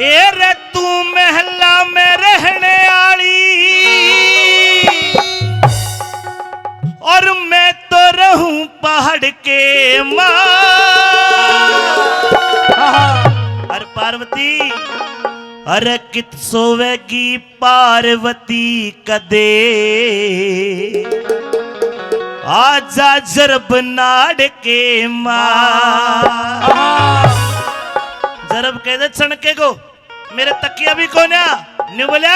ए रे तू महला में रहने आली और मैं तो रहूं पहाड़ के मां। अरे पार्वती, अरे कित सोवेगी पार्वती कदे, आजा जरब नाड़ के मां। जरब कह दे छणके को, मेरे तकिया भी कोन्या नहीं बोला।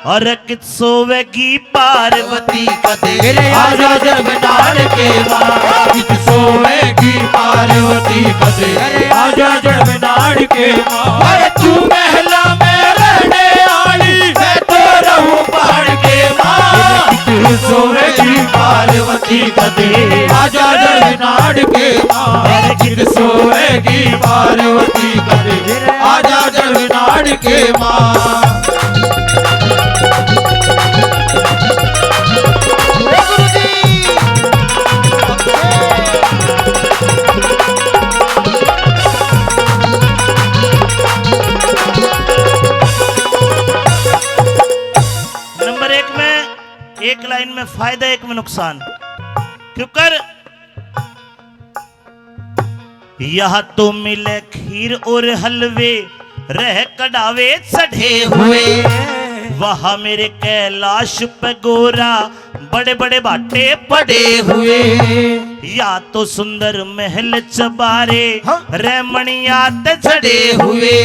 और कित सोवेगी पार्वती कदे, आजा जरब नाड़ के मां। कित सोवेगी पार्वती कदे, आजा जरब नाड़ के मां। अरे तू महला में रहने आली, मैं तो रहूं पहाड़ के मां। कित सोवेगी पार्वती कदे, आजा जरब नाड़ के मां। कित सोवेगी पार्वती कदे, आजा जरब नाड़ के मां। एक लाइन में फायदा, एक में नुकसान। क्यों कर यह तो मिले खीर और हलवे, रह कड़ावे चढ़े हुए। वहां मेरे कैलाश पे गोरा बड़े बड़े बाटे पड़े हुए। या तो सुंदर महल चबारे, रमणियात जड़े हुए।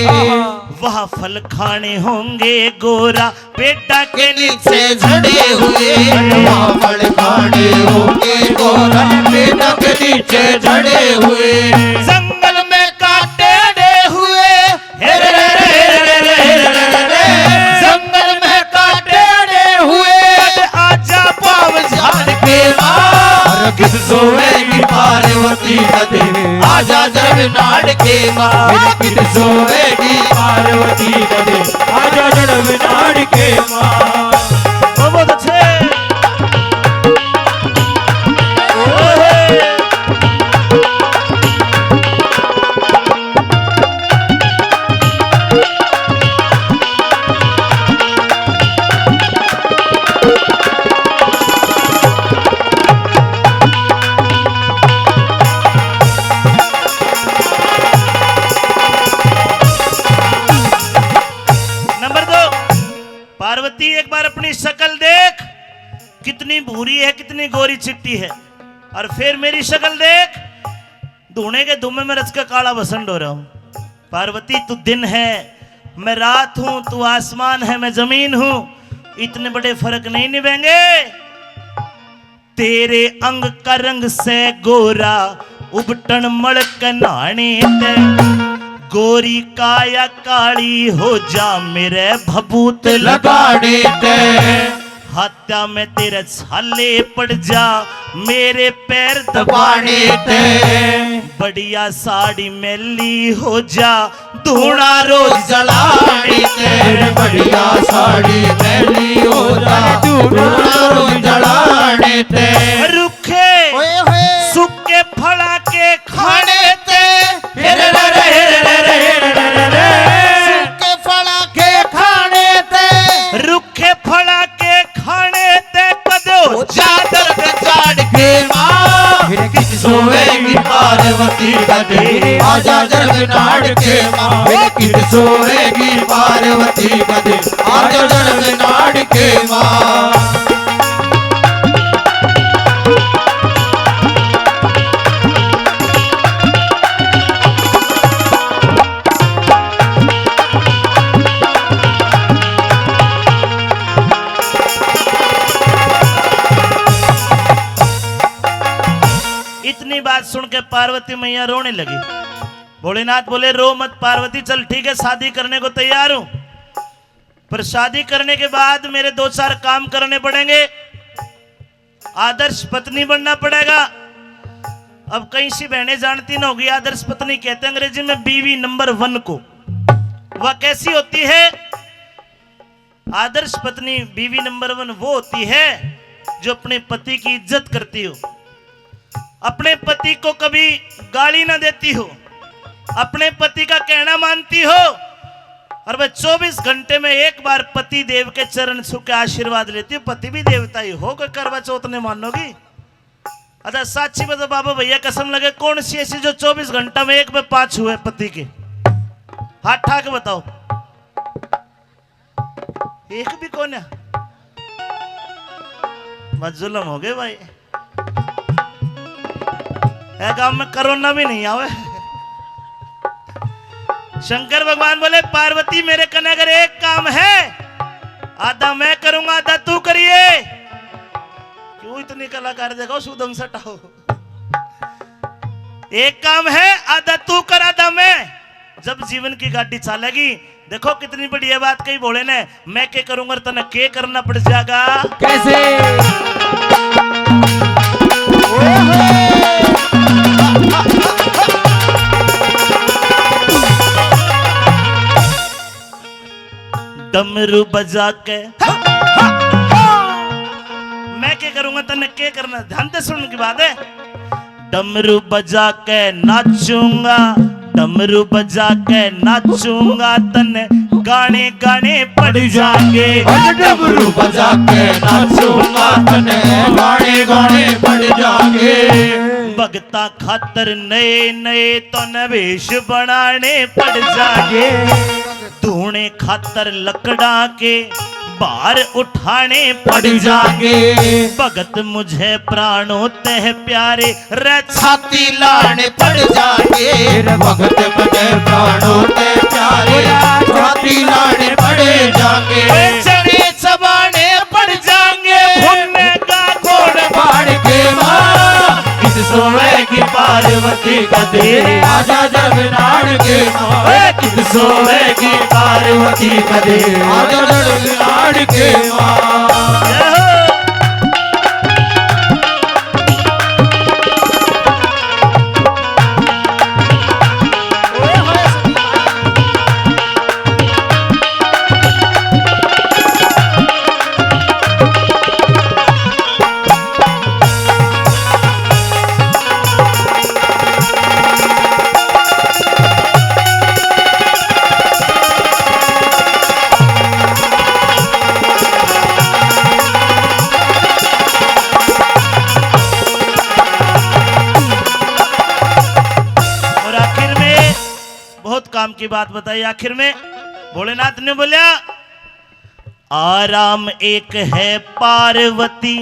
वह फल खाने होंगे गोरा बेटा के नीचे झड़े हुए। वह फल खाने होंगे गोरा बेटा के नीचे झड़े हुए। जंगल में काटे डे हुए, जंगल में काटे डे हुए। आजा पाव झाड़ के मां। कित सोवेगी पार्वती कदे, आजा जरब नाड़ के मां। कित सोवेगी पार्वती कदे, आजा जरब नाड़ के मां। बहुत अच्छे। पार्वती एक बार अपनी शक्ल देख, कितनी भूरी है, कितनी गोरी चिट्टी है। और फिर मेरी शक्ल देख, धुने के धुएं में रच का काला बसंड हो रहा हूं। पार्वती तू दिन है, मैं रात हूं, तू आसमान है, मैं जमीन हूं। इतने बड़े फर्क नहीं निभेंगे। तेरे अंग का रंग से गोरा उबटन मड़क नहाने ते, गोरी काया काली हो जा मेरे भभूत लगाने दे। हत्या में तेरे छाले पड़ जा मेरे पैर दबाने दे। बढ़िया साड़ी मैली हो जा धूना रोज जलाने दे। बढ़िया साड़ी मैली हो जा धूना रोज जलाने दे। रुखे सूखे फड़ा के खाने ते, सूखे फड़ा के खाने ते। रुखे फड़ा के खाने ते कदो चादर पे चाड़ के मां। कित सोवेगी पार्वती कदे, आजा जरब नाड़ के मां। कित सोवेगी पार्वती कदे, आजा जरब नाड़ के मां। इतनी बात सुन के पार्वती मैया रोने लगी। भोलेनाथ बोले रो मत पार्वती, चल ठीक है शादी करने को तैयार हूं, पर शादी करने के बाद मेरे 2-4 काम करने पड़ेंगे। आदर्श पत्नी बनना पड़ेगा। अब कई सी बहनें जानती ना होगी, आदर्श पत्नी कहते हैं अंग्रेजी में बीवी नंबर 1 को। वह कैसी होती है? आदर्श पत्नी बीवी नंबर 1 वो होती है जो अपने पति की इज्जत करती हो, अपने पति को कभी गाली ना देती हो, अपने पति का कहना मानती हो, और मैं 24 घंटे में एक बार पति देव के चरण छू के आशीर्वाद लेती हूँ। पति भी देवता ही हो, कोई करवा चौथ नहीं मानोगी? अच्छा साक्षी बता बाबा भैया कसम लगे, कौन सी ऐसी जो 24 घंटा में एक में 5 हुए पति के? हाथ ठा के बताओ। एक भी कौन है? मत जुल्म हो गए भाई। गांव में कोरोना भी नहीं आवे। शंकर भगवान बोले पार्वती मेरे कने अगर एक काम है, आधा मैं करूंगा आधा तू करिए। क्यों इतनी कलाकार देखो सुदम सटाओ। एक काम है आधा तू कर आधा मैं। जब जीवन की गाड़ी चलेगी, देखो कितनी बढ़िया बात कही भोले ने, मैं के करूंगा तने के करना पड़ जाएगा। कैसे? डमरू बजा के मैं क्या करूंगा तने के करना। ध्यान से सुनने की बात है। डमरू बजा के नाचूंगा, डमरू बजा के नाचूंगा, तने गाने गाने पड़ जाएंगे। डमरू बजा के नाचूंगा, तने गाने गाने पड़ जाएंगे। भगता खातर नए नए तो नवेश बनाने पड़ जाएंगे। धूने खातर लकड़ा के बाहर उठाने पड़ जाएंगे। भगत मुझे प्राणों ते प्यारे रे छाती लाने पड़ जाएंगे। भगत मुझे प्राणों ते प्यारे छाती लाने पड़ जाएंगे। चने चबाने पड़ जाएंगे। भुनने का घोड़ बाढ़ के माँ किस सोएगी पार्वती का देर, आजा जगनाड़ के माँ किस सोएगी पार्वती का देर, आजा जगनाड़ के माँ। काम की बात बताई। आखिर में भोलेनाथ ने बोला आराम एक है पार्वती।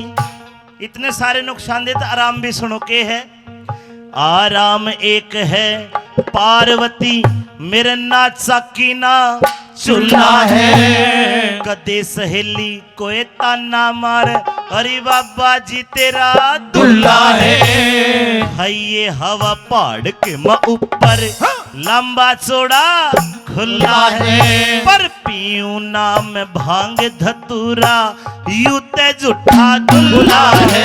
इतने सारे नुकसान देते, आराम भी सुनो के है। आराम एक है पार्वती, मेरे नाचा कीना चूल्हा है। कदे सहेली कोई ताना मार, अरे बाबा जी तेरा दुल्ला है। ये हवा पहाड़ के ऊपर लंबा चौड़ा खुला है। पर पीऊ नाम भांग धतूरा, यूं ते झूठा गुल्ला है।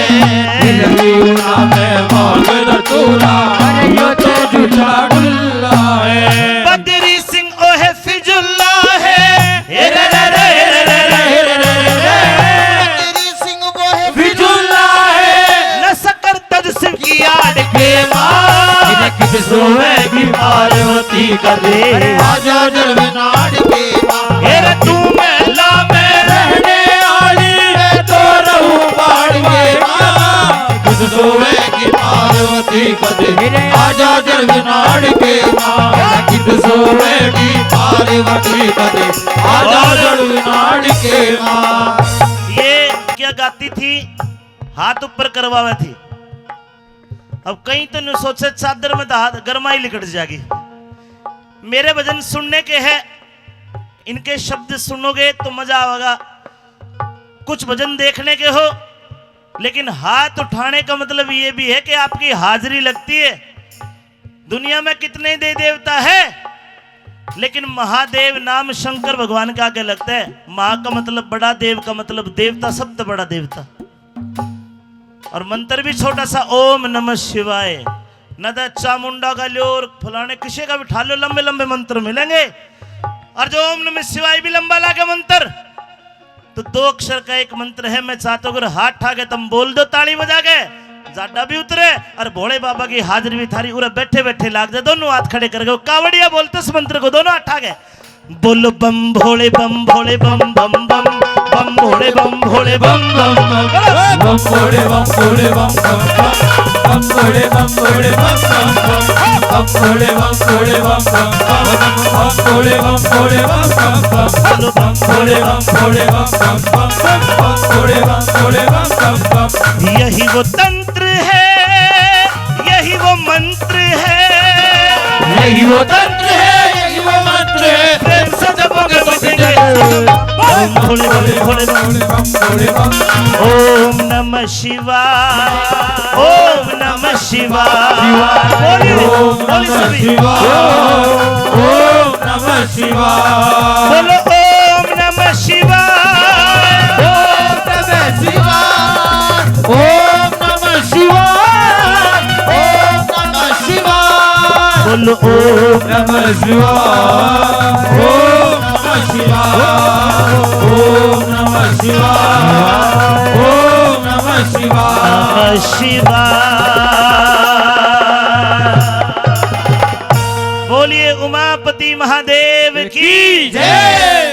पीऊ नाम भांग धतूरा, यूं ते झूठा गुल्ला है। बदरी सिंह ओहे फिजुल्ला है। बदरी सिंह ओहे फिजुल्ला है। न सकर तज सिंह की आड़ के सोएगी पार्वती का देर, आजा जलनाड़ के माँ। तू महला में रहने आली है तो रहूं बाढ़ के माँ। खुद सोएगी पार्वती का देर, आजा जलनाड़ के माँ। खुद सोएगी पार्वती का देर, आजा जलनाड़ के माँ। ये क्या गाती थी? हाथ ऊपर करवावे थी। अब कहीं तो नहीं सोचे चादर में हाथ गरमाई लिकट जाएगी। मेरे भजन सुनने के हैं, इनके शब्द सुनोगे तो मजा आएगा। कुछ भजन देखने के हो, लेकिन हाथ उठाने का मतलब ये भी है कि आपकी हाजिरी लगती है। दुनिया में कितने देवता है, लेकिन महादेव नाम शंकर भगवान के आगे लगता है। महा का मतलब बड़ा, देव का मतलब देवता, सबसे बड़ा देवता। और मंत्र भी छोटा सा, ओम नमः शिवाय। न तो चामुंडा का लो और फलाने किसी का भी ठा लो, लंबे लंबे मंत्र मिलेंगे। और जो ओम नमः शिवाय भी लंबा लागे मंत्र, तो 2 अक्षर का एक मंत्र है। मैं चाहता हूँ अगर हाथ ठा के तुम बोल दो ताली बजा के, जाडा भी उतरे और भोले बाबा की हाजिरी भी थारी उरे बैठे बैठे लाग जाए। दोनों हाथ खड़े करके कावड़िया बोलते इस मंत्र को, दोनों हाथ ठा के बोलो बम भोले बम भोले बम बम बम बम भोले बम भोले बम बम बम बम भोले बम भोले बम बम बम बम भोले बम भोले बम बम बम बम भोले बम भोले बम बम बम बम भोले बम भोले बम बम बम बम भोले बम भोले बम बम बम बम भोले बम भोले बम बम बम। यही वो तंत्र है, यही वो मंत्र है, यही वो तंत्र है, यही वो मंत्र है। प्रेम से जपोगे बम भोले भोले भोले बम। बम भोले बम। ओम नमः शिवाय, ओम नमः शिवाय, बोलिए, ओम बोलिए नमः सभी। शिवाय, ओम नमः शिवाय, बोलो ओम नमः शिवाय, ओम नमः शिवाय, ओम नमः शिवाय, ओम नमः शिवाय, बोलो ओम नमः शिवाय, ओम नमः शिवाय, ओम नमः शिवाय, ओम नमः शिवाय। शिवाय। बोलिए उमापति महादेव की जय।